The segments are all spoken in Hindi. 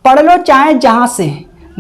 पढ़ लो चाहे जहां से,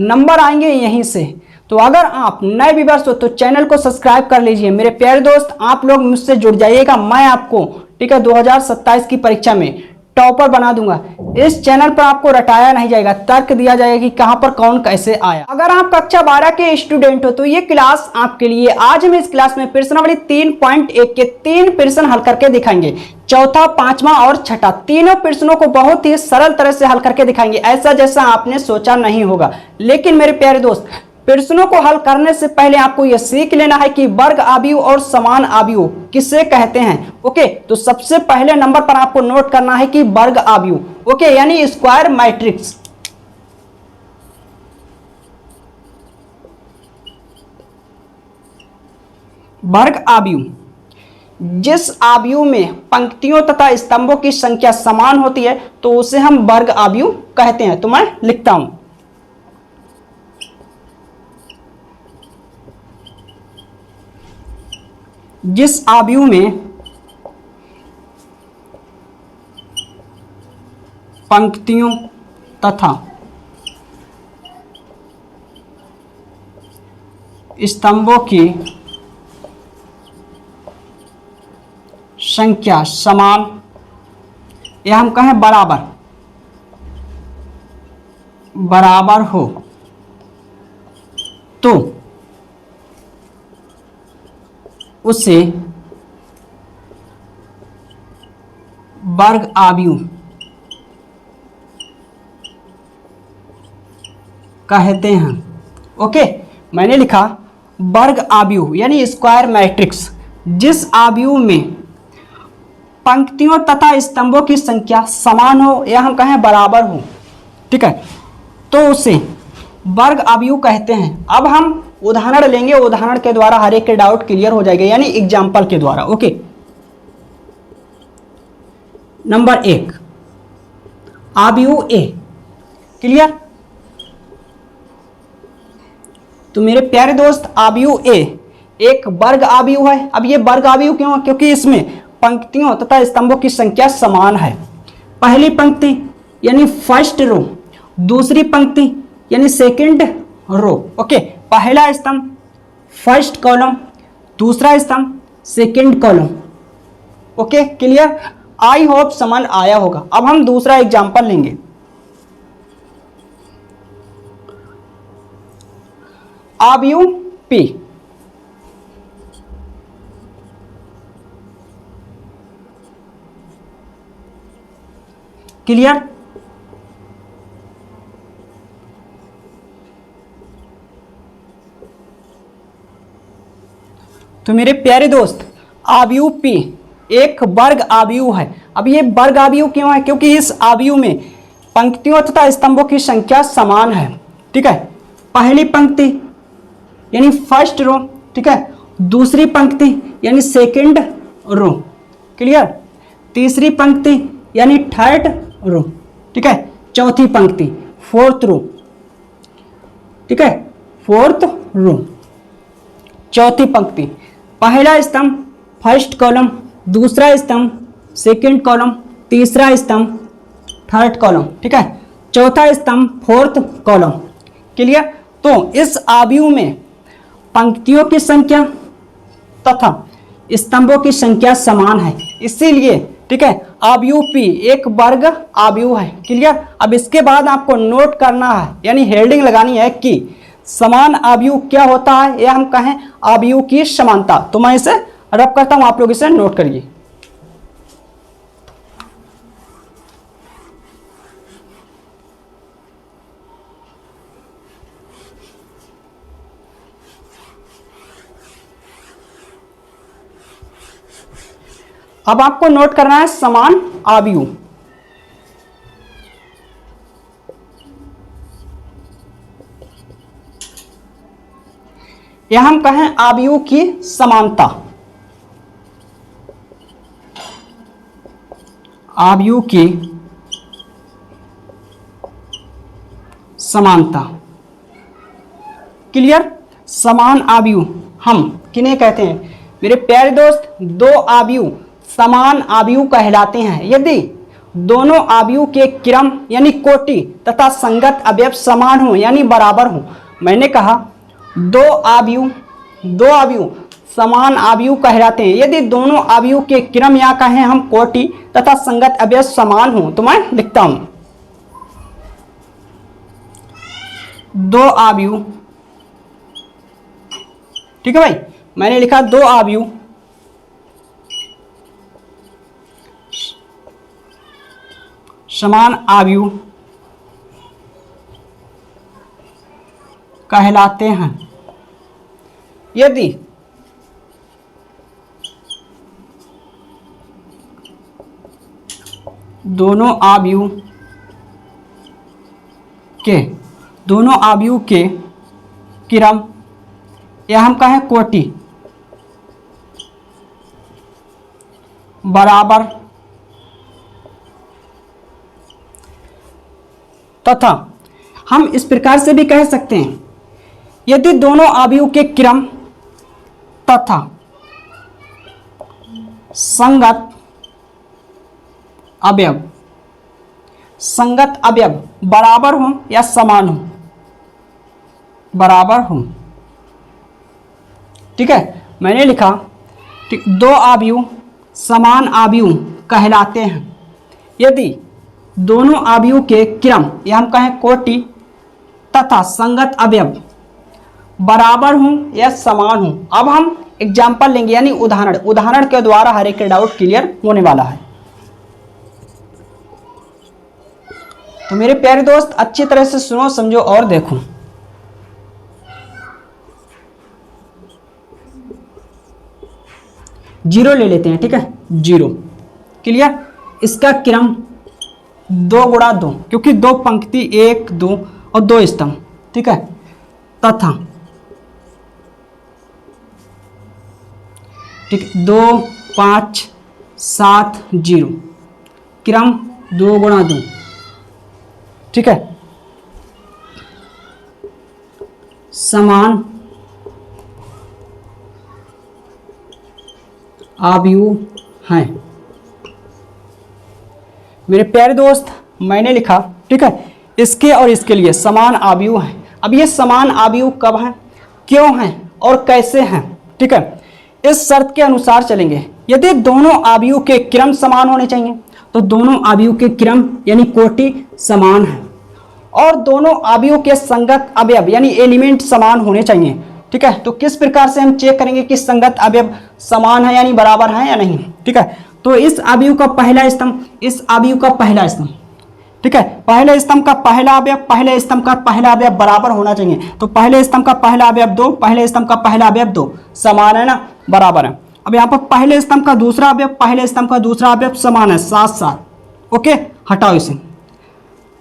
नंबर आएंगे यहीं से। तो अगर आप नए व्यूअर्स हो तो चैनल को सब्सक्राइब कर लीजिए। मेरे प्यारे दोस्त, आप लोग मुझसे जुड़ जाइएगा, मैं आपको ठीक है 2027 की परीक्षा में टॉपर बना दूंगा। इस चैनल पर आपको रटाया नहीं जाएगा, तर्क दिया जाएगा कि कहां पर कौन कैसे आया। अगर आप कक्षा 12 के स्टूडेंट हो तो ये क्लास आपके लिए। आज हम इस क्लास में प्रश्नावली 3.1 के 3 प्रश्न हल करके दिखाएंगे। चौथा, पांचवा और छठा, तीनों प्रश्नों को बहुत ही सरल तरह से हल करके दिखाएंगे, ऐसा जैसा आपने सोचा नहीं होगा। लेकिन मेरे प्यारे दोस्त, प्रश्नों को हल करने से पहले आपको यह सीख लेना है कि वर्ग आव्यूह और समान आव्यूह किसे कहते हैं। ओके, तो सबसे पहले नंबर पर आपको नोट करना है कि वर्ग आव्यूह, ओके, यानी स्क्वायर मैट्रिक्स। वर्ग आव्यूह, जिस आव्यूह में पंक्तियों तथा स्तंभों की संख्या समान होती है तो उसे हम वर्ग आव्यूह कहते हैं। तो मैं लिखता हूं, जिस आव्यूह में पंक्तियों तथा स्तंभों की संख्या समान या हम कहें बराबर हो तो उसे वर्ग आव्यूह कहते हैं। ओके, मैंने लिखा वर्ग आव्यूह यानी स्क्वायर मैट्रिक्स, जिस आव्यूह में पंक्तियों तथा स्तंभों की संख्या समान हो या हम कहें बराबर हो, ठीक है, तो उसे वर्ग आव्यूह कहते हैं। अब हम उदाहरण लेंगे, उदाहरण के द्वारा हर एक के डाउट क्लियर हो जाएगा, यानी एग्जाम्पल के द्वारा। ओके, नंबर 1, आव्यूह ए, क्लियर। तो मेरे प्यारे दोस्त, आव्यूह ए एक वर्ग आव्यूह है। अब ये वर्ग आव्यूह क्यों? क्योंकि इसमें पंक्तियों तथा स्तंभों की संख्या समान है। पहली पंक्ति यानी फर्स्ट रो, दूसरी पंक्ति यानी सेकंड रो। ओके, पहला स्तंभ फर्स्ट कॉलम, दूसरा स्तंभ second column. Okay, clear. I hope समझ आया होगा। अब हम दूसरा एग्जांपल लेंगे। आव्यूह पी, क्लियर। तो मेरे प्यारे दोस्त, आव्यूह पी एक वर्ग आव्यूह है। अब ये वर्ग आव्यूह क्यों है? क्योंकि इस आव्यूह में पंक्तियों तथा स्तंभों की संख्या समान है। ठीक है, पहली पंक्ति यानी फर्स्ट रो, ठीक है, दूसरी पंक्ति यानी सेकंड रो, क्लियर, तीसरी पंक्ति यानी थर्ड रो, ठीक है, चौथी पंक्ति फोर्थ रो, ठीक है, फोर्थ रो, चौथी पंक्ति, पहला स्तंभ फर्स्ट कॉलम, दूसरा स्तंभ सेकंड कॉलम, तीसरा स्तंभ थर्ड कॉलम, ठीक है, चौथा स्तंभ फोर्थ कॉलम, क्लियर। तो इस आव्यूह में पंक्तियों की संख्या तथा स्तंभों की संख्या समान है, इसीलिए ठीक है आव्यूह पी एक वर्ग आव्यूह है, क्लियर। अब इसके बाद आपको नोट करना है, यानी हेडिंग लगानी है कि समान आव्यूह क्या होता है, या हम कहें आव्यूह की समानता। तो मैं इसे रब करता हूं, आप लोग इसे नोट करिए। अब आपको नोट करना है समान आव्यूह। या हम कहें आव्यूह की समानता, आव्यूह की समानता, क्लियर। समान आव्यूह हम किन्हें कहते हैं मेरे प्यारे दोस्त? दो आव्यूह समान आव्यूह कहलाते हैं। यदि दोनों अवयव के क्रम यानी कोटि तथा संगत अवयव समान हो यानी बराबर हो। मैंने कहा दो अवयव समान अवयव कहलाते हैं यदि दोनों अवयव के क्रम या कहें हम कोटि तथा संगत अवयव समान हो। तो मैं लिखता हूं दो अवयव, ठीक है भाई, मैंने लिखा दो अवयव समान अवयव कहलाते हैं यदि दोनों अवयव के क्रम या हम कहें कोटि बराबर तथा हम इस प्रकार से भी कह सकते हैं यदि दोनों अवयव के क्रम तथा संगत अवयव बराबर हो या समान हो, बराबर हो। ठीक है, मैंने लिखा ठीक, दो अवयव समान अवयव कहलाते हैं यदि दोनों अवयव के क्रम या हम कहें कोटि तथा संगत अवयव बराबर हों या समान हों। अब हम एग्जाम्पल लेंगे यानी उदाहरण के द्वारा हर एक डाउट क्लियर होने वाला है। तो मेरे प्यारे दोस्त अच्छी तरह से सुनो, समझो और देखो। जीरो ले लेते हैं, ठीक है, जीरो क्लियर। इसका क्रम 2 गुणा 2 क्योंकि दो पंक्ति 1 2 और 2 स्तंभ, ठीक है, तथा ठीक 2 5 7 0 क्रम 2 गुणा 2, ठीक है, समान अवयव हैं। मेरे प्यारे दोस्त मैंने लिखा, ठीक है, इसके और इसके लिए समान अवयव हैं। अब ये समान अवयव कब हैं, क्यों हैं और कैसे हैं, ठीक है, इस शर्त के अनुसार चलेंगे। यदि दोनों अवयव के क्रम समान होने चाहिए तो दोनों अवयव के क्रम यानी कोटि समान है और दोनों अवयव के संगत अवयव यानी एलिमेंट समान होने चाहिए, ठीक है। तो किस प्रकार से हम चेक करेंगे कि संगत अवयव समान है यानी बराबर है या नहीं, ठीक है। तो इस अवयव का पहला स्तंभ, इस अवयव का पहला स्तंभ, ठीक है, पहले स्तंभ का पहला अवयव पहले स्तंभ का पहला अवयव बराबर होना चाहिए। तो पहले स्तंभ का पहला अवयव 2, पहले स्तंभ का पहला अवयव 2 समान है ना, बराबर है। अब यहाँ पर पहले स्तंभ का दूसरा अवयव पहले स्तंभ का दूसरा अवयव समान है, 7 7, ओके, हटाओ इसे।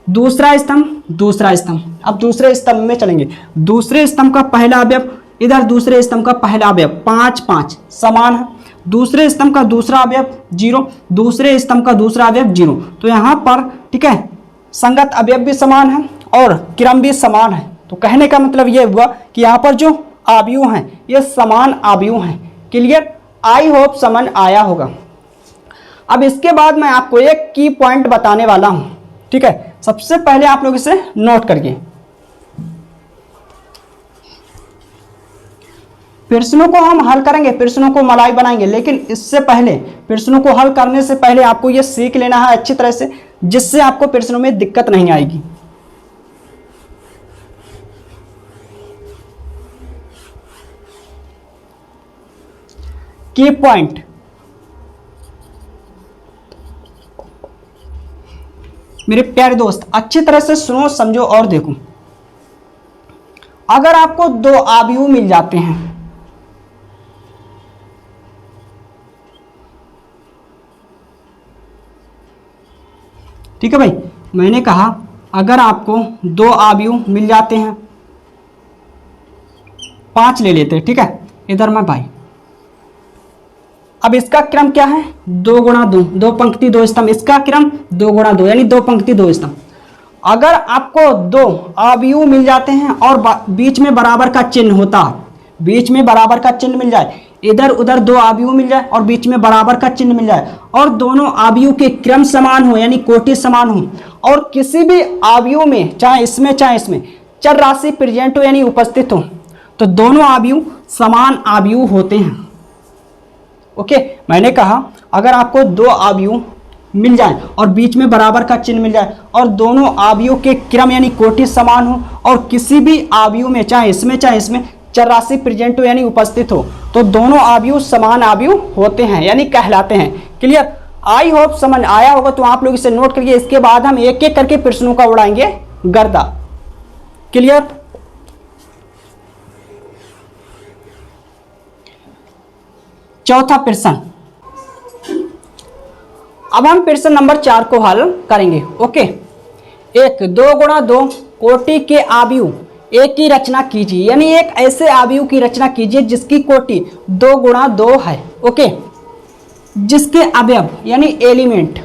दूसरा स्तंभ, अब दूसरे स्तंभ में चलेंगे। दूसरे स्तंभ का पहला अवयव इधर, दूसरे स्तंभ का पहला अवयव 5 5 समान है। दूसरे स्तंभ का दूसरा अवयव 0, दूसरे स्तंभ का दूसरा अवयव 0। तो यहाँ पर ठीक है संगत अवयव भी समान है और क्रम भी समान है। तो कहने का मतलब ये हुआ कि यहाँ पर जो अवयव हैं ये समान अवयव हैं। क्लियर, आई होप समझ आया होगा। अब इसके बाद मैं आपको एक की पॉइंट बताने वाला हूं, ठीक है। सबसे पहले आप लोग इसे नोट करिए। प्रश्नों को हम हल करेंगे, प्रश्नों को मलाई बनाएंगे, लेकिन इससे पहले प्रश्नों को हल करने से पहले आपको यह सीख लेना है अच्छी तरह से, जिससे आपको प्रश्नों में दिक्कत नहीं आएगी। की पॉइंट, मेरे प्यारे दोस्त अच्छी तरह से सुनो, समझो और देखो। अगर आपको दो अवयव मिल जाते हैं, ठीक है भाई, मैंने कहा अगर आपको दो अवयव मिल जाते हैं, 5 ले लेते हैं, ठीक है, इधर मैं भाई। अब इसका क्रम क्या है, 2 गुणा 2, 2 पंक्ति 2 स्तंभ, इसका क्रम 2 गुणा 2 यानी 2 पंक्ति 2 स्तंभ। अगर आपको दो अवयव मिल जाते हैं और बीच में बराबर का चिन्ह होता, बीच में बराबर का चिन्ह मिल जाए, इधर उधर दो आव्यूह मिल जाए और बीच में बराबर का चिन्ह मिल जाए और दोनों आव्यूह के क्रम समान हो यानी कोटि समान हो और किसी भी आव्यूह में चाहे इसमें चर राशि प्रेजेंट हो यानी उपस्थित हो तो दोनों आव्यूह समान आव्यूह होते हैं। ओके, मैंने कहा अगर आपको दो आव्यूह मिल जाए और बीच में बराबर का चिन्ह मिल जाए और दोनों आव्यूह के क्रम यानी कोटि समान हो और किसी भी आव्यूह में चाहे इसमें चर राशि प्रेजेंट हो यानी उपस्थित हो तो दोनों आव्यूह समान आव्यूह होते हैं यानी कहलाते हैं। क्लियर? आई होप समझ आया होगा। तो आप लोग इसे नोट करिए, इसके बाद हम एक एक करके प्रश्नों का उड़ाएंगे गर्दा। क्लियर? चौथा प्रश्न, अब हम प्रश्न नंबर 4 को हल करेंगे। ओके, 1 2 गुणा 2 कोटि के आव्यूह एक की रचना कीजिए यानी एक ऐसे आव्यूह की रचना कीजिए जिसकी कोटि 2 गुणा 2 है। ओके, जिसके अवयव यानी एलिमेंट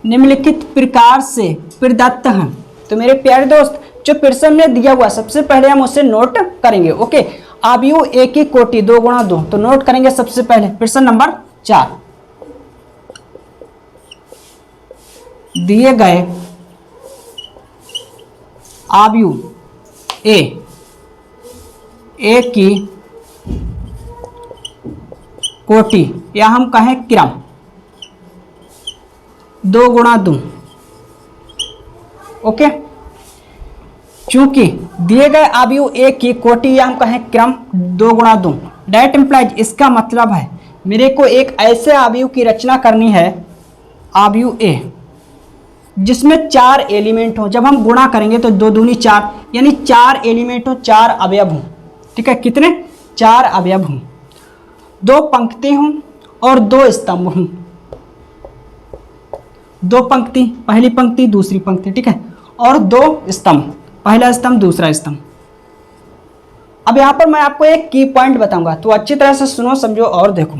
निम्नलिखित प्रकार से प्रदत्त हैं। तो मेरे प्यारे दोस्त, जो प्रश्न में दिया हुआ सबसे पहले हम उसे नोट करेंगे। ओके, आव्यूह एक की कोटि 2 गुणा 2, तो नोट करेंगे सबसे पहले प्रश्न नंबर 4। दिए गए आव्यूह ए की कोटि या हम कहें क्रम 2 गुणा 2। ओके, चूंकि दिए गए आव्यूह ए की कोटि या हम कहें क्रम 2 गुणा 2 डेट इंप्लाइज, इसका मतलब है मेरे को एक ऐसे आव्यूह की रचना करनी है आव्यूह ए जिसमें 4 एलिमेंट हो। जब हम गुणा करेंगे तो 2 दूनी 4 यानी 4 एलिमेंट हो, 4 अवयव हो। ठीक है, कितने? 4 अवयव हो, 2 पंक्ति हों और 2 स्तंभ हों। 2 पंक्ति, पहली पंक्ति दूसरी पंक्ति, ठीक है, और 2 स्तंभ, पहला स्तंभ दूसरा स्तंभ। अब यहाँ पर मैं आपको एक की पॉइंट बताऊंगा, तो अच्छी तरह से सुनो, समझो और देखो।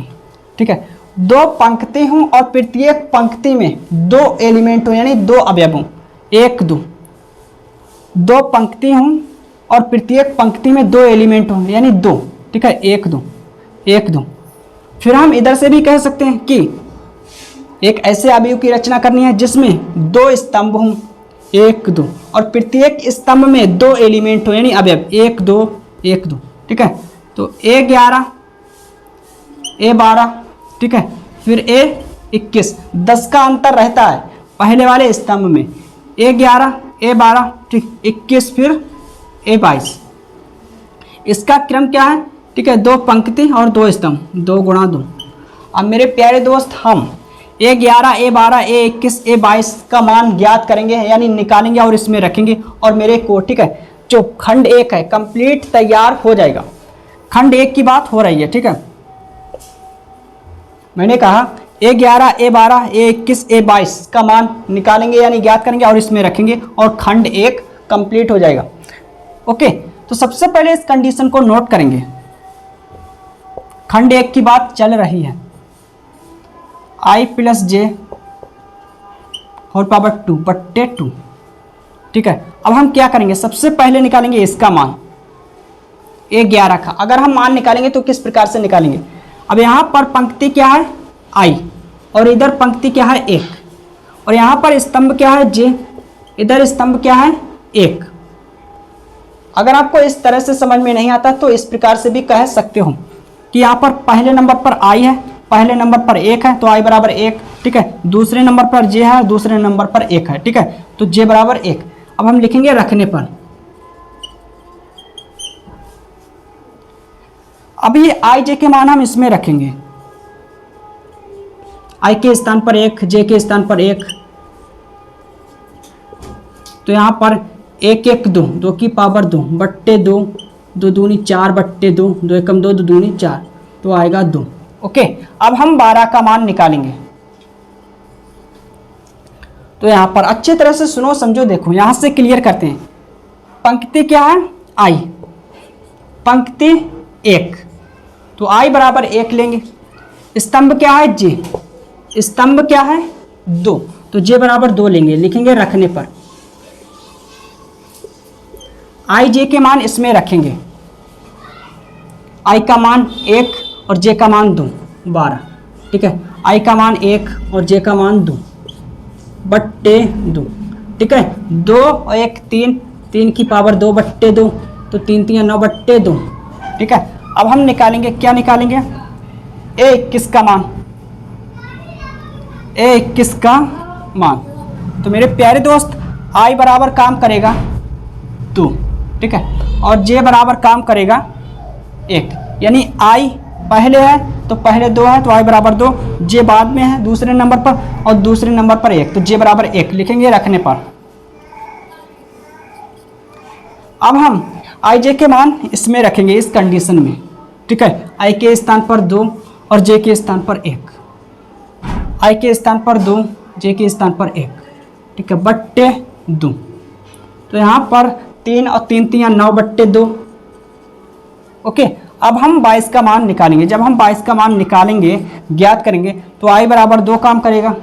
ठीक है, 2 पंक्ति हों और प्रत्येक पंक्ति में 2 एलिमेंट हो यानी 2 अवयव हों। 1 2, 2 पंक्ति हों और प्रत्येक पंक्ति में 2 एलिमेंट हों यानी 2। ठीक है, 1 2 1 2। फिर हम इधर से भी कह सकते हैं कि एक ऐसे आव्यूह की रचना करनी है जिसमें 2 स्तंभ हों 1 2 और प्रत्येक स्तंभ में 2 एलिमेंट हो यानी अवयव 1 2 1 2। ठीक है, तो A11 A12, ठीक है, फिर A21, 10 का अंतर रहता है पहले वाले स्तंभ में, A11 A12, ठीक, 21 फिर A22। इसका क्रम क्या है? ठीक है, 2 पंक्ति और 2 स्तंभ, 2 गुणा 2। अब मेरे प्यारे दोस्त, हम A11 A12 A21 A22 का मान ज्ञात करेंगे यानी निकालेंगे और इसमें रखेंगे और मेरे को, ठीक है, जो खंड 1 है कंप्लीट तैयार हो जाएगा। खंड 1 की बात हो रही है। ठीक है, मैंने कहा A11 A12 A21 A22 का मान निकालेंगे यानी ज्ञात करेंगे और इसमें रखेंगे और खंड 1 कंप्लीट हो जाएगा। ओके, तो सबसे पहले इस कंडीशन को नोट करेंगे। खंड 1 की बात चल रही है, I + J होल पावर 2/2। ठीक है, अब हम क्या करेंगे? सबसे पहले निकालेंगे इसका मान A11 का। अगर हम मान निकालेंगे तो किस प्रकार से निकालेंगे? अब यहाँ पर पंक्ति क्या है? I, और इधर पंक्ति क्या है? 1, और यहाँ पर स्तंभ क्या है? J, इधर स्तंभ क्या है? 1। अगर आपको इस तरह से समझ में नहीं आता तो इस प्रकार से भी कह सकते हो कि यहाँ पर पहले नंबर पर I है, पहले नंबर पर 1 है तो I बराबर 1। ठीक है, दूसरे नंबर पर J है, दूसरे नंबर पर 1 है। ठीक है, तो J बराबर 1। अब हम लिखेंगे रखने पर। अब ये I J के मान हम इसमें रखेंगे, I के स्थान पर 1, J के स्थान पर 1, तो यहाँ पर 1 1 2, 2 की पावर 2/2, 2 दूनी 4/2, 2 एकम 2, 2 दूनी 4, तो आएगा 2। ओके, अब हम 12 का मान निकालेंगे। तो यहाँ पर अच्छी तरह से सुनो, समझो, देखो, यहाँ से क्लियर करते हैं। पंक्ति क्या है? I, पंक्ति 1, तो I बराबर 1 लेंगे। स्तंभ क्या है? J, स्तंभ क्या है? 2, तो J बराबर 2 लेंगे, लिखेंगे रखने पर। I J के मान इसमें रखेंगे, I का मान 1 और जे का मान 2 12, ठीक है। आई का मान 1 और जे का मान 2 बट्टे 2, ठीक है। 2 और 1 3, 3 की पावर 2 बट्टे 2, तो 3 3 9 बट्टे 2, ठीक है। अब हम निकालेंगे, क्या निकालेंगे, A21 का मान, A21 का मान। तो मेरे प्यारे दोस्त I बराबर काम करेगा 2, ठीक है, और J बराबर काम करेगा 1, यानी I पहले है तो पहले 2 है तो I बराबर 2, J बाद में है दूसरे नंबर पर और दूसरे नंबर पर 1, तो J बराबर 1 लिखेंगे रखने पर। अब हम I J के मान इसमें रखेंगे, इस कंडीशन में, ठीक है। I के स्थान पर 2 और J के स्थान पर 1, I के स्थान पर 2, J के स्थान पर 1, ठीक है, बट्टे 2। तो यहाँ पर 3 और 3 3 9 बट्टे 2, ओके। अब हम 22 का मान निकालेंगे। जब हम 22 का मान निकालेंगे, ज्ञात करेंगे, तो I बराबर 2 काम करेगा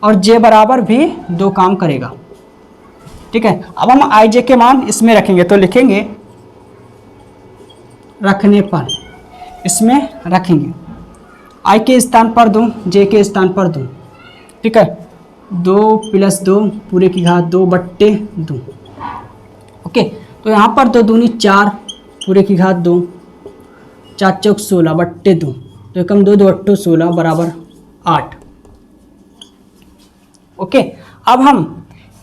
और J बराबर भी 2 काम करेगा, ठीक है। अब हम I J के मान इसमें रखेंगे, तो लिखेंगे रखने पर, इसमें रखेंगे I के स्थान पर 2, J के स्थान पर 2, ठीक है। 2 + 2 पूरे की घात 2 बट्टे 2, ओके। तो यहाँ पर 2 दूनी 4 पूरे की घात 2, 4 चौक 16 बट्टे 2, तो एकम 2 2 8 16 बराबर 8, ओके। अब हम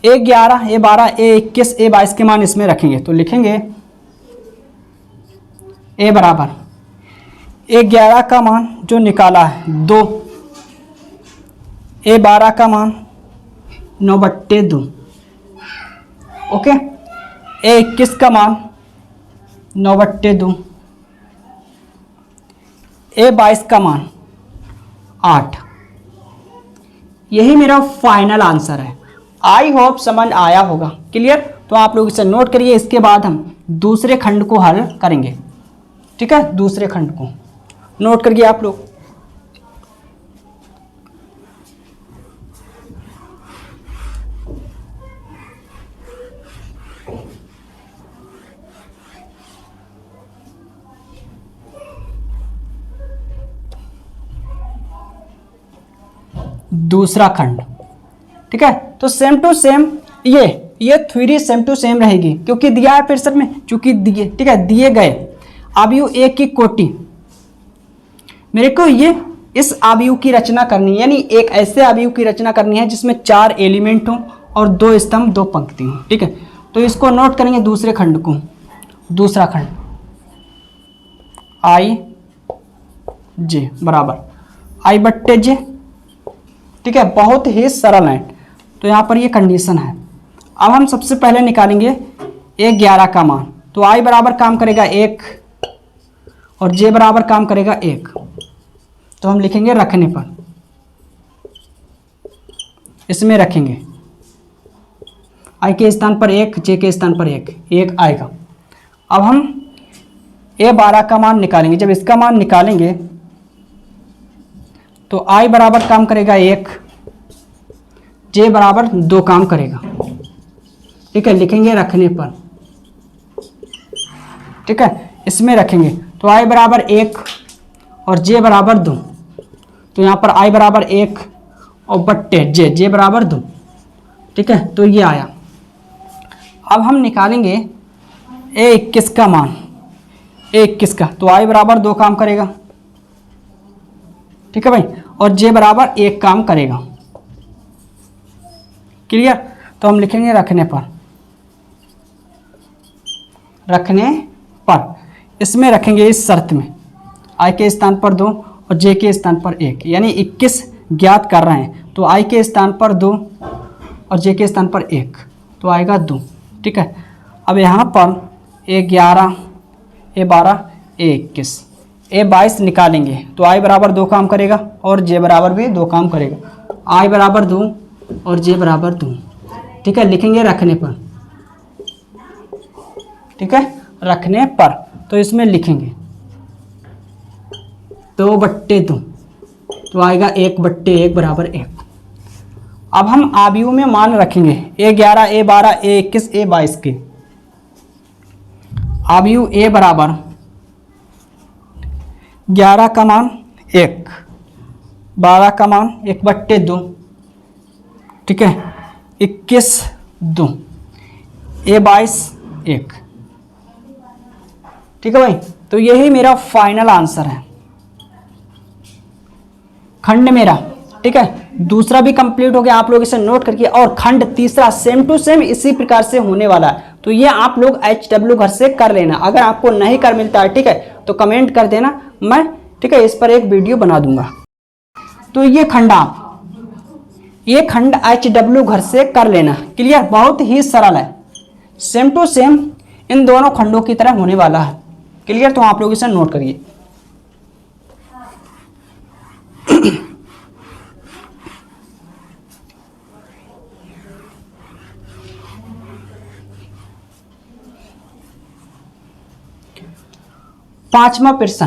A11 A12 A21 A22 के मान इसमें रखेंगे, तो लिखेंगे A बराबर A11 का मान जो निकाला है 2, A12 का मान 9 बट्टे 2, ओके। A21 का मान 9 बट्टे 2, A22 का मान 8। यही मेरा फाइनल आंसर है। आई होप समझ आया होगा, क्लियर। तो आप लोग इसे नोट करिए, इसके बाद हम दूसरे खंड को हल करेंगे, ठीक है। दूसरे खंड को नोट करिए आप लोग। दूसरा खंड, ठीक है। तो सेम टू सेम ये थ्योरी सेम टू सेम रहेगी, क्योंकि दिया है प्रेशर में, चूंकि दिए, ठीक है, दिए गए अवयव A की कोटि, मेरे को ये इस अवयव की रचना करनी है, यानी एक ऐसे अवयव की रचना करनी है जिसमें 4 एलिमेंट हो और 2 स्तंभ 2 पंक्ति हो, ठीक है। तो इसको नोट करेंगे दूसरे खंड को। दूसरा खंड I J बराबर I बट्टे J, ठीक है, बहुत ही सरल है। तो यहाँ पर ये कंडीशन है। अब हम सबसे पहले निकालेंगे A11 का मान, तो I बराबर काम करेगा 1 और J बराबर काम करेगा 1, तो हम लिखेंगे रखने पर, इसमें रखेंगे I के स्थान पर 1, J के स्थान पर 1 आएगा। अब हम A12 का मान निकालेंगे। जब इसका मान निकालेंगे तो I बराबर काम करेगा 1, J बराबर 2 काम करेगा, ठीक है, लिखेंगे रखने पर, ठीक है, इसमें रखेंगे। तो I बराबर 1 और J बराबर 2, तो यहाँ पर I बराबर 1 और बट्टे J बराबर 2, ठीक है, तो ये आया। अब हम निकालेंगे A21 का मान, A21 का, तो I बराबर 2 काम करेगा, ठीक है भाई, और J बराबर 1 काम करेगा, क्लियर। तो हम लिखेंगे रखने पर, रखने पर, इसमें रखेंगे इस शर्त में I के स्थान पर 2 और J के स्थान पर 1, यानी 21 ज्ञात कर रहे हैं, तो I के स्थान पर 2 और J के स्थान पर 1, तो आएगा 2, ठीक है। अब यहाँ पर A11 A12 A21 A22 निकालेंगे, तो I बराबर 2 काम करेगा और J बराबर भी 2 काम करेगा, I बराबर 2 और J बराबर 2, ठीक है, लिखेंगे रखने पर, ठीक है, रखने पर। तो इसमें लिखेंगे 2 बट्टे 2, तो आएगा 1 बट्टे 1 बराबर 1। अब हम अवयव में मान रखेंगे A11 A12 A21 A22 के। अवयव A बराबर 11 का मान 1, 12 का मान 1/2, ठीक है, 21 2, A22 1, ठीक है भाई। तो यही मेरा फाइनल आंसर है, खंड मेरा, ठीक है। दूसरा भी कंप्लीट हो गया, आप लोग इसे नोट करके, और खंड तीसरा सेम टू सेम इसी प्रकार से होने वाला है। तो ये आप लोग HW घर से कर लेना। अगर आपको नहीं कर मिलता है, ठीक है, तो कमेंट कर देना, मैं, ठीक है, इस पर एक वीडियो बना दूंगा। तो ये खंड HW घर से कर लेना। क्लियर, बहुत ही सरल है, सेम टू सेम इन दोनों खंडों की तरह होने वाला है। क्लियर, तो आप लोग इसे नोट करिए। पांचवा प्रश्न,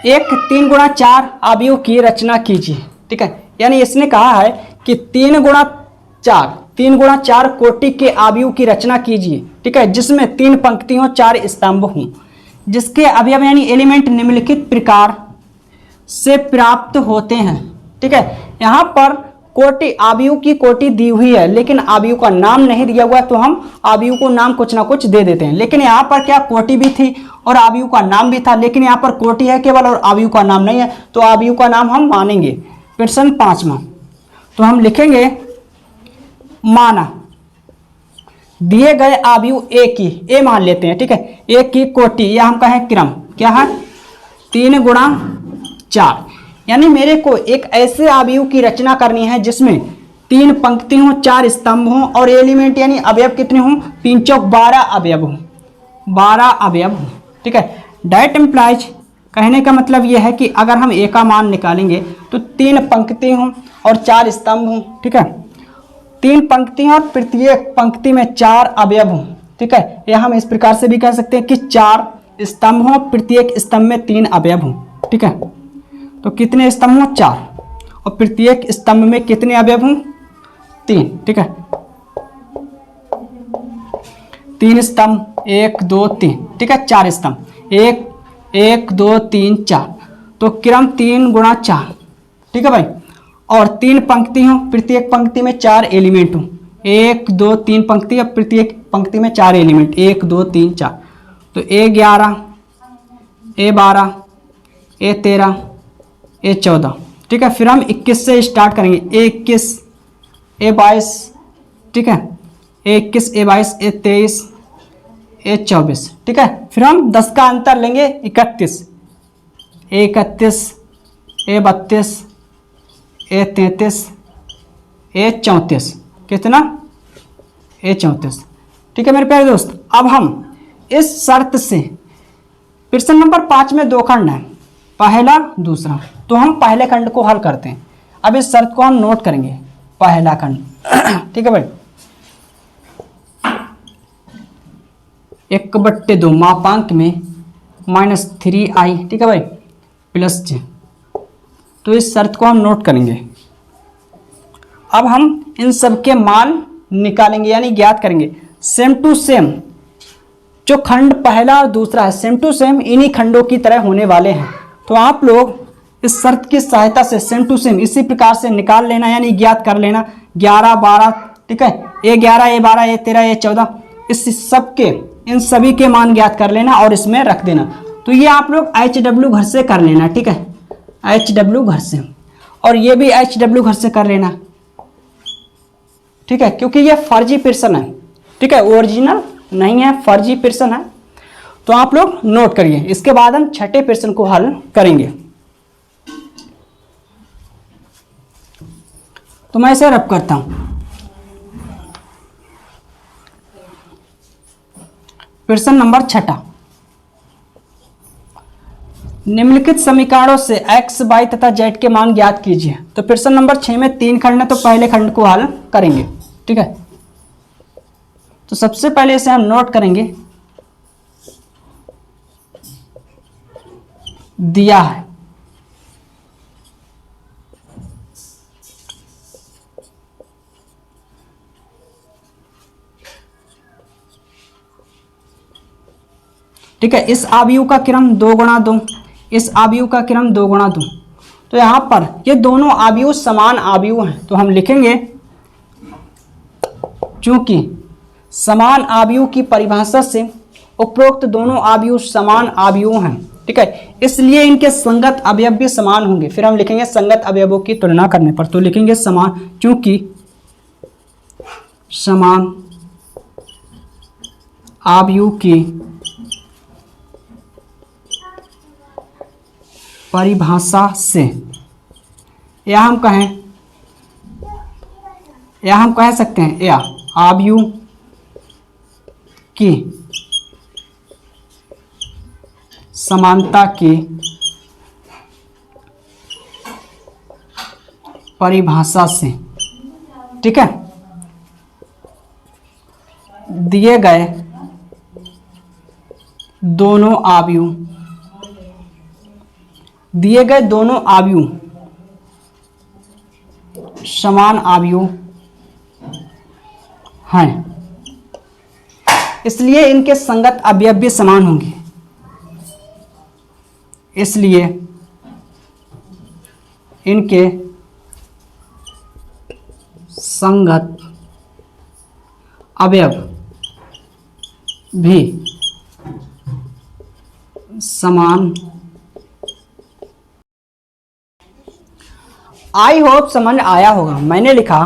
एक 3 गुणा 4 अवयव की रचना कीजिए, ठीक है। यानी इसने कहा है कि 3 गुणा 4 कोटि के अवयव की रचना कीजिए, ठीक है, जिसमें 3 पंक्तियों 4 स्तंभ हों, जिसके अवयव यानी एलिमेंट निम्नलिखित प्रकार से प्राप्त होते हैं, ठीक है। यहाँ पर कोटि, अवयव की कोटि दी हुई है, लेकिन अवयव का नाम नहीं दिया हुआ, तो हम अवयव को नाम कुछ ना कुछ दे देते हैं। लेकिन यहाँ पर क्या, कोटि भी थी और अवयव का नाम भी था, लेकिन यहाँ पर कोटि है केवल और अवयव का नाम नहीं है, तो अवयव का नाम हम मानेंगे। प्रश्न 5वां, तो हम लिखेंगे, माना दिए गए अवयव ए की, ए मान लेते हैं, ठीक है, ए की कोटि, या हम कहें क्रम, क्या है, 3 गुणा 4। यानी मेरे को एक ऐसे अवयव की रचना करनी है जिसमें 3 पंक्ति हों, 4 स्तंभ हों, और एलिमेंट यानी अवयव कितने हों, 3 चौक 12 अवयव हों, 12 अवयव हों, ठीक है। डेट इम्प्लाइज, कहने का मतलब यह है कि अगर हम ए का मान निकालेंगे तो 3 पंक्ति हों और 4 स्तंभ हों, ठीक है, 3 पंक्तियां और प्रत्येक पंक्ति में 4 अवयव हों, ठीक है। या हम इस प्रकार से भी कह सकते हैं कि 4 स्तंभ हों, प्रत्येक स्तंभ में 3 अवयव हों, ठीक है। तो कितने स्तंभ हों, 4, और प्रत्येक स्तंभ में कितने अवयव हों, 3, ठीक है। 3 स्तंभ, 1 2 3, ठीक है, 4 स्तंभ, 1 2 3 4, तो क्रम 3 गुणा 4, ठीक है भाई। और 3 पंक्ति हों, प्रत्येक पंक्ति में 4 एलिमेंट हों, 1 2 3 पंक्ति, और प्रत्येक पंक्ति में 4 एलिमेंट, 1 2 3 4, तो A11 A12 A13 A14, ठीक है। फिर हम 21 से स्टार्ट करेंगे, A21 A22, ठीक है, A21 A22 A23 A24, ठीक है। फिर हम 10 का अंतर लेंगे, 31 A31 A32 A33 A34, कितना, A34, ठीक है मेरे प्यारे दोस्त। अब हम इस शर्त से, प्रश्न नंबर 5 में 2 खंड हैं, पहला दूसरा, तो हम पहले खंड को हल करते हैं। अब इस शर्त को हम नोट करेंगे, पहला खंड, ठीक है भाई, 1/2 मापांक में -3i, ठीक है भाई, +j। तो इस शर्त को हम नोट करेंगे। अब हम इन सब के मान निकालेंगे, यानी ज्ञात करेंगे। सेम टू सेम जो खंड पहला और दूसरा है, सेम टू सेम इन्हीं खंडों की तरह होने वाले हैं। तो आप लोग इस शर्त की सहायता से सेम टू सेम इसी प्रकार से निकाल लेना, यानी ज्ञात कर लेना। 11 12, ठीक है, A11 A12 A13 A14, इस सब के, इन सभी के मान ज्ञात कर लेना और इसमें रख देना। तो ये आप लोग HW घर से कर लेना, ठीक है, HW घर से, और ये भी HW घर से कर लेना, ठीक है, क्योंकि ये फर्जी प्रश्न है, ठीक है, ओरिजिनल नहीं है, फर्जी प्रश्न है। तो आप लोग नोट करिए। इसके बाद हम छठे प्रश्न को हल करेंगे। तो मैं इसे रब करता हूं। प्रश्न नंबर 6, निम्नलिखित समीकरणों से x, y तथा z के मान ज्ञात कीजिए। तो प्रश्न नंबर 6 में 3 खंड है, तो पहले खंड को हल करेंगे, ठीक है। तो सबसे पहले इसे हम नोट करेंगे, दिया है ठीक है, इस अवयव का क्रम 2 गुणा 2, इस आव्यूह का क्रम 2 गुणा 2। तो यहाँ पर ये दोनों आव्यूह समान आव्यूह हैं, तो हम लिखेंगे चूंकि समान आव्यूह की परिभाषा से उपरोक्त दोनों आव्यूह समान आव्यूह हैं, ठीक है, इसलिए इनके संगत अवयव भी समान होंगे। फिर हम लिखेंगे संगत अवयवों की तुलना करने पर, तो लिखेंगे समान, चूंकि समान आव्यूह की परिभाषा से, या हम कह सकते हैं या आव्यूह की समानता की परिभाषा से, ठीक है, दिए गए दोनों आव्यूह समान आव्यूह हैं, इसलिए इनके संगत अवयव भी समान होंगे। इसलिए इनके संगत अवयव भी समान। आई होप समझ आया होगा। मैंने लिखा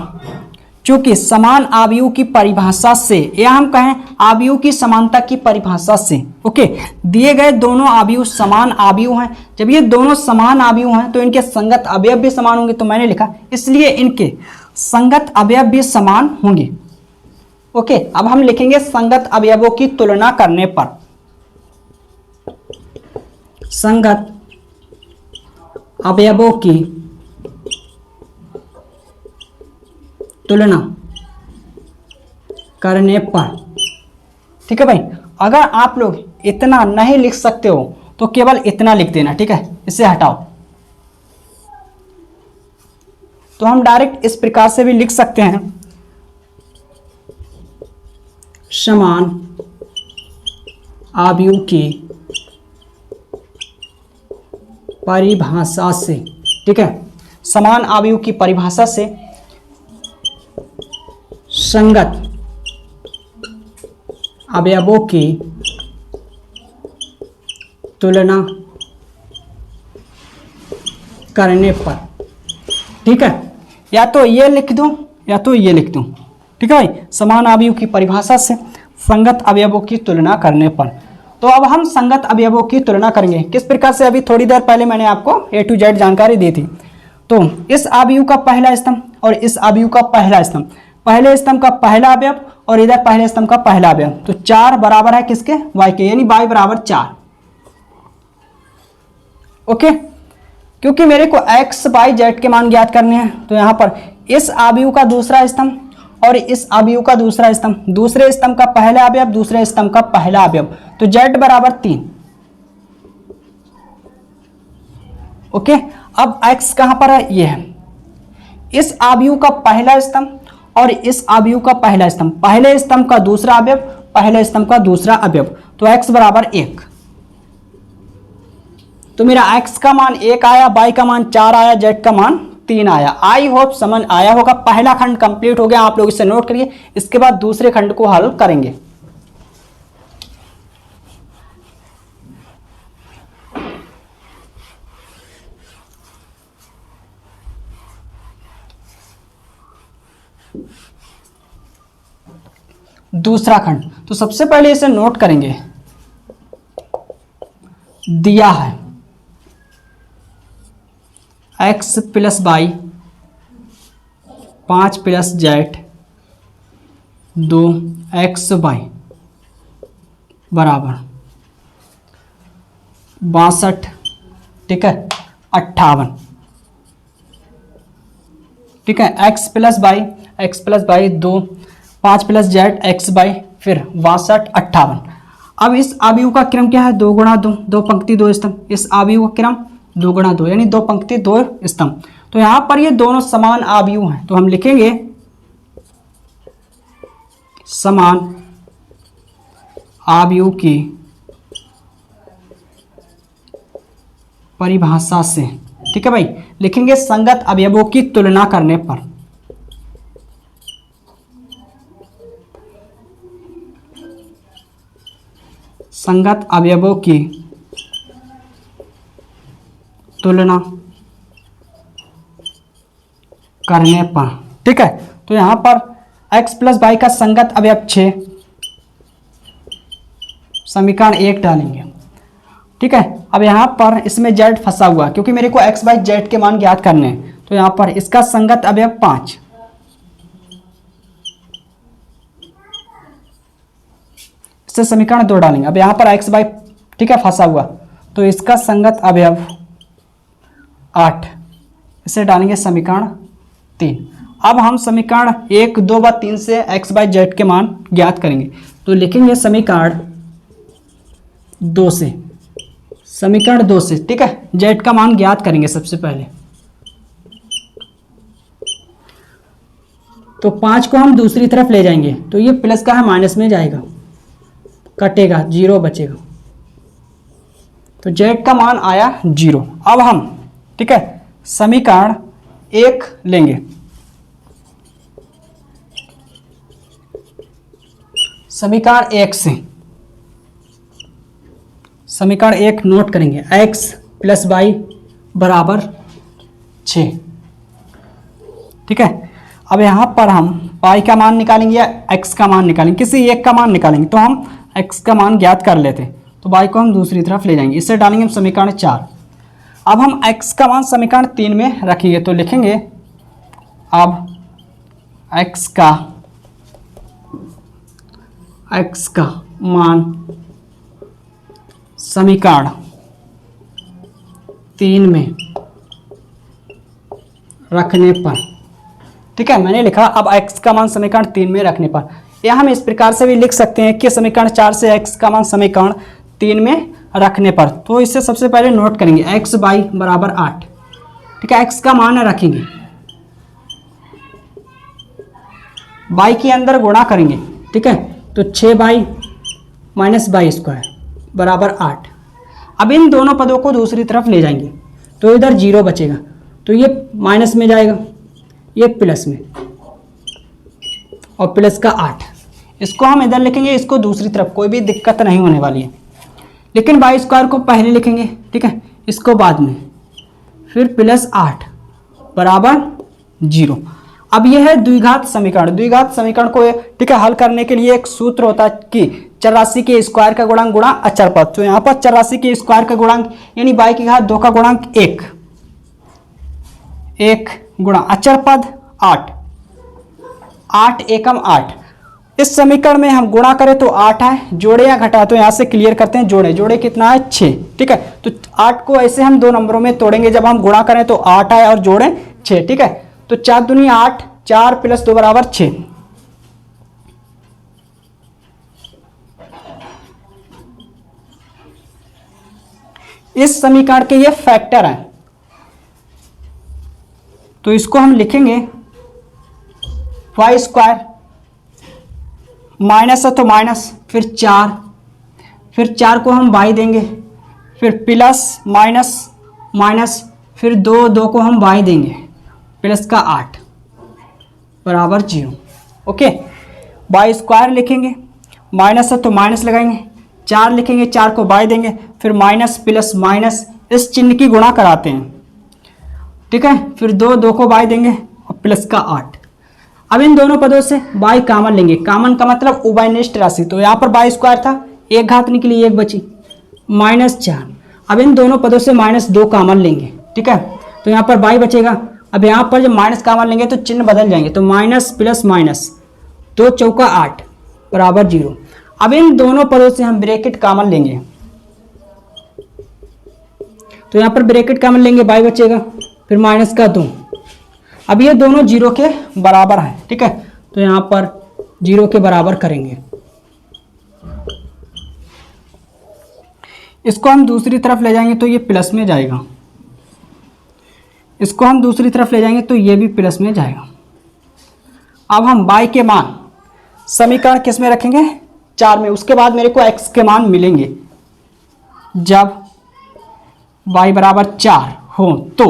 चूंकि समान आव्यूह की परिभाषा से, या हम कहें आव्यूह की समानता की परिभाषा से, ओके, दिए गए दोनों आव्यूह समान आव्यूह हैं। जब ये दोनों समान आव्यूह हैं तो इनके संगत अवयव भी समान होंगे, तो मैंने लिखा इसलिए इनके संगत अवयव भी समान होंगे। ओके, अब हम लिखेंगे संगत अवयवों की तुलना करने पर, संगत अवयवों की तुलना करने पर, ठीक है भाई। अगर आप लोग इतना नहीं लिख सकते हो तो केवल इतना लिख देना, ठीक है, इसे हटाओ। तो हम डायरेक्ट इस प्रकार से भी लिख सकते हैं, समान आव्यूह की परिभाषा से, ठीक है, समान आव्यूह की परिभाषा से संगत अवयवों की तुलना करने पर, ठीक है, या तो ये लिख दूं या तो ये लिख दूं, ठीक है भाई, समान आव्यूह की परिभाषा से संगत अवयवों की तुलना करने पर। तो अब हम संगत अवयवों की तुलना करेंगे किस प्रकार से, अभी थोड़ी देर पहले मैंने आपको A to Z जानकारी दी थी। तो इस आव्यूह का पहला स्तंभ और इस आव्यूह का पहला स्तंभ, पहले स्तंभ का पहला अवयव और इधर पहले स्तंभ का पहला अवयव, तो 4 बराबर है किसके, y के, यानी y बराबर 4। ओके, क्योंकि मेरे को x y z के मान ज्ञात करने हैं, तो यहां पर इस आव्यूह का दूसरा स्तंभ और इस आव्यूह का दूसरा स्तंभ, दूसरे स्तंभ का पहला अवयव, दूसरे स्तंभ का पहला अवयव, तो z बराबर 3। ओके, अब x कहां पर है, ये है इस आव्यूह का पहला स्तंभ और इस आव्यूह का पहला स्तंभ, पहले स्तंभ का दूसरा अवयव, पहले स्तंभ का दूसरा अवयव, तो x बराबर 1। तो मेरा x का मान 1 आया, y का मान 4 आया, z का मान 3 आया। आई होप समझ आया होगा। पहला खंड कंप्लीट हो गया, आप लोग इसे नोट करिए, इसके बाद दूसरे खंड को हल करेंगे। दूसरा खंड, तो सबसे पहले इसे नोट करेंगे। दिया है x plus y 5 plus z 2xy बराबर 62, ठीक है, 58, ठीक है, x plus y 2, 5 plus z x y, फिर 62, 58। अब इस आव्यूह का क्रम क्या है, 2 गुणा 2, 2 पंक्ति 2 स्तंभ। इस आव्यूह का क्रम 2 गुणा 2 यानी 2 पंक्ति 2 स्तंभ। तो यहां पर ये दोनों समान आव्यूह हैं, तो हम लिखेंगे समान आव्यूह की परिभाषा से, ठीक है भाई, लिखेंगे संगत अवयवों की तुलना करने पर। संगत अवयवों की तुलना करने पर, ठीक है। तो यहां पर x प्लस वाई का संगत अवयव 6, समीकरण 1 डालेंगे, ठीक है। अब यहां पर इसमें z फंसा हुआ क्योंकि मेरे को x बाई z के मान ज्ञात करने हैं, तो यहां पर इसका संगत अवयव 5, इससे समीकरण 2 डालेंगे। अब यहां पर x बाई, ठीक है, फंसा हुआ, तो इसका संगत अवयव 8, इसे डालेंगे समीकरण 3। अब हम समीकरण 1, 2 व 3 से x बाई z के मान ज्ञात करेंगे, तो लिखेंगे समीकरण 2 से, समीकरण 2 से, ठीक है, z का मान ज्ञात करेंगे सबसे पहले। तो 5 को हम दूसरी तरफ ले जाएंगे, तो ये प्लस का है माइनस में जाएगा, कटेगा, 0 बचेगा, तो z का मान आया 0। अब हम, ठीक है, समीकरण 1 लेंगे, समीकरण 1 से, समीकरण 1 नोट करेंगे, x प्लस वाई बराबर 6, ठीक है। अब यहाँ पर हम y का मान निकालेंगे या x का मान निकालेंगे, किसी एक का मान निकालेंगे, तो हम x का मान ज्ञात कर लेते हैं, तो y को हम दूसरी तरफ ले जाएंगे, इससे डालेंगे हम समीकरण 4। अब हम x का मान समीकरण 3 में रखेंगे, तो लिखेंगे अब x का मान समीकरण 3 में रखने पर, ठीक है, मैंने लिखा अब x का मान समीकरण 3 में रखने पर। या हम इस प्रकार से भी लिख सकते हैं कि समीकरण 4 से x का मान समीकरण 3 में रखने पर। तो इससे सबसे पहले नोट करेंगे x बाई बराबर 8, ठीक है, x का मान रखेंगे, बाई के अंदर गुणा करेंगे, ठीक है, तो 6 बाई माइनस बाई स्क्वायर बराबर 8। अब इन दोनों पदों को दूसरी तरफ ले जाएंगे, तो इधर 0 बचेगा, तो ये माइनस में जाएगा, ये प्लस में, और प्लस का 8, इसको हम इधर लिखेंगे, इसको दूसरी तरफ, कोई भी दिक्कत नहीं होने वाली है। लेकिन बाई स्क्वायर को पहले लिखेंगे, ठीक है, इसको बाद में, फिर प्लस 8 बराबर 0। अब यह है द्विघात समीकरण। द्विघात समीकरण को, ठीक है, हल करने के लिए एक सूत्र होता है कि चर राशि के स्क्वायर का गुणांक गुणा अचर पद। तो यहाँ पर चर राशि के स्क्वायर का गुणांक यानी बाई की घात 2 का गुणांक 1 गुणा अचर पद 8 एकम 8। इस समीकरण में हम गुणा करें तो 8 है, जोड़े या घटा, तो यहाँ से क्लियर करते हैं, जोड़े कितना है 6, ठीक है। तो 8 को ऐसे हम 2 नंबरों में तोड़ेंगे, जब हम गुणा करें तो 8 है और जोड़े 6, ठीक है। तो 4 दूनी 8, 4 प्लस 2 बराबर 6। इस समीकरण के ये फैक्टर हैं, तो इसको हम लिखेंगे वाई स्क्वायर, माइनस है तो माइनस, फिर 4 को हम वाई देंगे, फिर प्लस माइनस माइनस, फिर 2 को हम वाई देंगे, प्लस का 8 बराबर 0। ओके, वाई स्क्वायर लिखेंगे, माइनस है तो माइनस लगाएंगे, 4 लिखेंगे, 4 को वाई देंगे, फिर माइनस प्लस माइनस, इस चिन्ह की गुणा कराते हैं, ठीक है, फिर 2 को वाई देंगे और प्लस का 8। अब इन दोनों पदों से y कॉमन लेंगे, कॉमन का मतलब उभयनिष्ठ राशि, तो यहाँ पर y स्क्वायर था, एक घात निकली, 1 बची, -4। अब इन दोनों पदों से -2 कॉमन लेंगे, ठीक है, तो यहाँ पर y बचेगा। अब यहाँ पर जब माइनस कॉमन लेंगे तो चिन्ह बदल जाएंगे, तो माइनस प्लस माइनस, 2 चौका 8 बराबर 0। अब इन दोनों पदों से हम ब्रैकेट कॉमन लेंगे, तो यहाँ पर ब्रैकेट कॉमन लेंगे, y बचेगा, फिर माइनस का 2। अब ये दोनों 0 के बराबर हैं, ठीक है, तो यहाँ पर 0 के बराबर करेंगे। इसको हम दूसरी तरफ ले जाएंगे तो ये प्लस में जाएगा, इसको हम दूसरी तरफ ले जाएंगे तो ये भी प्लस में जाएगा। अब हम y के मान समीकरण किस में रखेंगे, 4 में। उसके बाद मेरे को x के मान मिलेंगे जब y बराबर 4 हो तो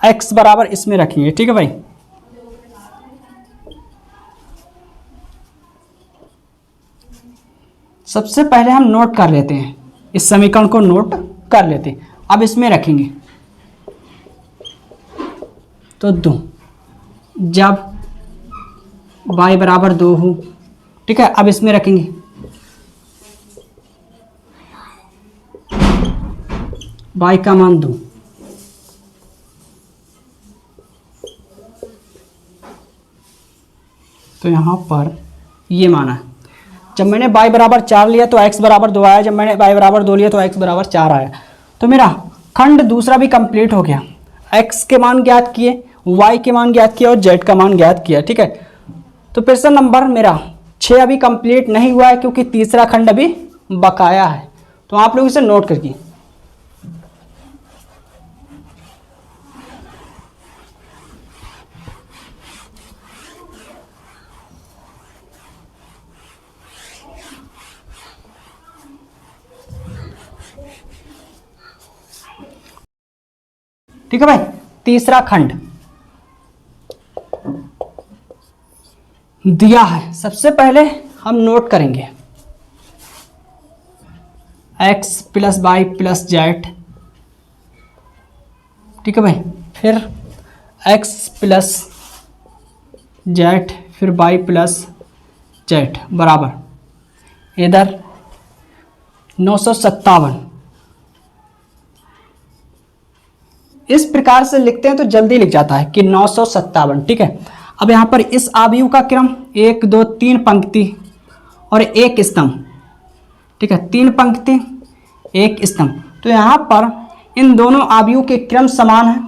x बराबर इसमें रखेंगे। ठीक है भाई, सबसे पहले हम नोट कर लेते हैं, इस समीकरण को नोट कर लेते हैं। अब इसमें रखेंगे तो 2, जब y बराबर 2 हो। ठीक है, अब इसमें रखेंगे y का मान 2, तो यहाँ पर ये माना है। जब मैंने y बराबर 4 लिया तो x बराबर 2 आया, जब मैंने y बराबर 2 लिया तो x बराबर 4 आया। तो मेरा खंड दूसरा भी कंप्लीट हो गया। x के मान ज्ञात किए, y के मान ज्ञात किया और z का मान ज्ञात किया। ठीक है, तो प्रश्न नंबर मेरा 6 अभी कंप्लीट नहीं हुआ है क्योंकि तीसरा खंड अभी बकाया है। तो आप लोग इसे नोट करके ठीक है भाई, तीसरा खंड दिया है। सबसे पहले हम नोट करेंगे x plus y plus z. ठीक है भाई, फिर x प्लस जेड, फिर वाई प्लस जेड बराबर इधर 957। इस प्रकार से लिखते हैं तो जल्दी लिख जाता है कि 957। ठीक है, अब यहाँ पर इस आव्यूह का क्रम 1 2 3 पंक्ति और 1 स्तंभ। ठीक है, 3 पंक्ति 1 स्तंभ। तो यहाँ पर इन दोनों आव्यूह के क्रम समान है।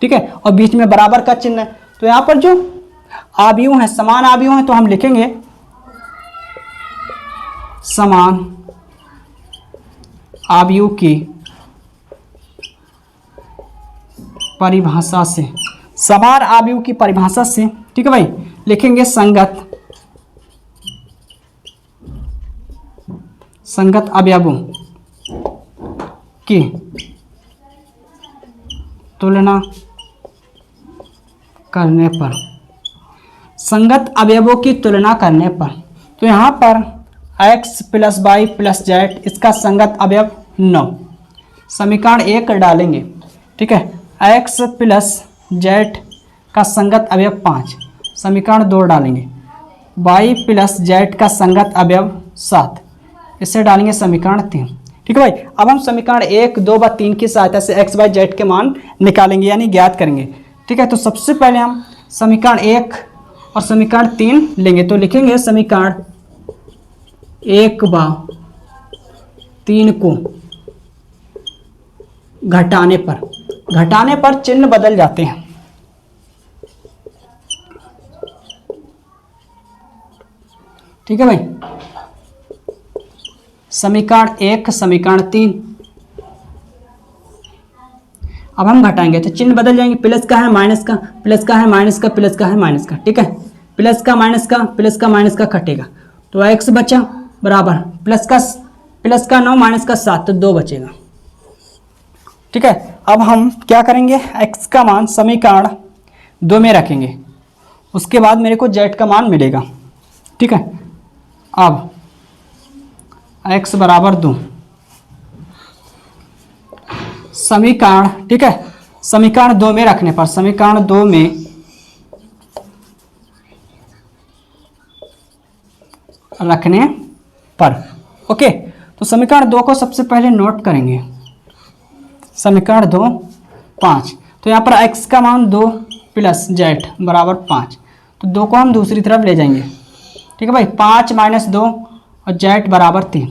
ठीक है, और बीच में बराबर का चिन्ह है। तो यहाँ पर जो आव्यूह है, समान आव्यूह है, तो हम लिखेंगे समान आव्यूह की परिभाषा से, समान आव्यूह की परिभाषा से, ठीक है भाई, लिखेंगे संगत अवयवों की तुलना करने पर, संगत अवयवों की तुलना करने पर। तो यहाँ पर x plus y plus z, इसका संगत अवयव 9, समीकरण 1 डालेंगे। ठीक है, x प्लस जेड का संगत अवयव 5, समीकरण 2 डालेंगे। y प्लस जेड का संगत अवयव 7, इसे डालेंगे समीकरण 3। ठीक है भाई, अब हम समीकरण 1 2 व 3 की सहायता से x y z के मान निकालेंगे यानी ज्ञात करेंगे। ठीक है, तो सबसे पहले हम समीकरण 1 और समीकरण 3 लेंगे। तो लिखेंगे समीकरण 1 व 3 को घटाने पर चिन्ह बदल जाते हैं। ठीक है भाई, समीकरण 1 समीकरण 3, अब हम घटाएंगे तो चिन्ह बदल जाएंगे। प्लस का है माइनस का, प्लस का है माइनस का, प्लस का है माइनस का। ठीक है, प्लस का माइनस का, प्लस का माइनस का कटेगा तो x बचा बराबर प्लस का 9 माइनस का 7, तो 2 बचेगा। ठीक है, अब हम क्या करेंगे, x का मान समीकरण 2 में रखेंगे, उसके बाद मेरे को z का मान मिलेगा। ठीक है, अब x बराबर 2 समीकरण, ठीक है, समीकरण 2 में रखने पर, समीकरण 2 में रखने पर, ओके। तो समीकरण 2 को सबसे पहले नोट करेंगे, समीकरण 2 5। तो यहाँ पर x का मान 2 प्लस जेड बराबर 5, तो 2 को हम दूसरी तरफ ले जाएंगे। ठीक है भाई, 5 माइनस 2 और जेड बराबर 3,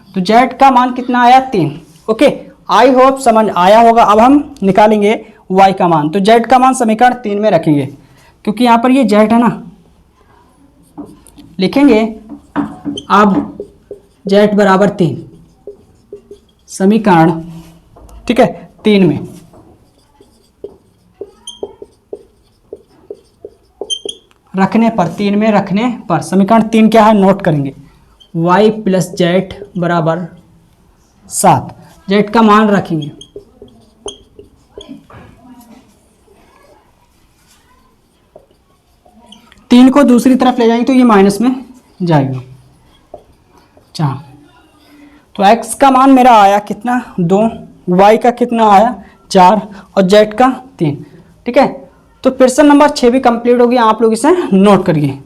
तो जेड का मान कितना आया 3। ओके, आई होप समझ आया होगा। अब हम निकालेंगे y का मान, तो z का मान समीकरण 3 में रखेंगे क्योंकि यहाँ पर ये z है ना, लिखेंगे अब z बराबर 3 समीकरण, ठीक है, 3 में रखने पर, 3 में रखने पर समीकरण 3 क्या है नोट करेंगे, y प्लस जेड बराबर 7, जेड का मान रखेंगे 3 को दूसरी तरफ ले जाएंगे तो ये माइनस में जाएगा 4। तो x का मान मेरा आया कितना 2, y का कितना आया 4 और z का 3। ठीक है, तो प्रश्न नंबर 6 भी कंप्लीट हो गया, आप लोग इसे नोट करिए।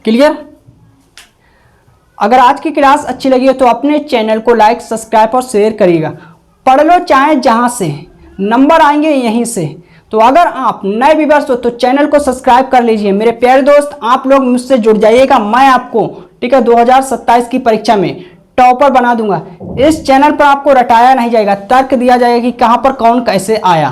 क्लियर? अगर आज की क्लास अच्छी लगी है तो अपने चैनल को लाइक, सब्सक्राइब और शेयर करिएगा। पढ़ लो चाहे जहां से, नंबर आएंगे यहीं से। तो अगर आप नए व्यूअर्स हो तो चैनल को सब्सक्राइब कर लीजिए। मेरे प्यारे दोस्त, आप लोग मुझसे जुड़ जाइएगा, मैं आपको ठीक है 2027 की परीक्षा में टॉपर बना दूंगा। इस चैनल पर आपको रटाया नहीं जाएगा, तर्क दिया जाएगा कि कहां पर कौन कैसे आया।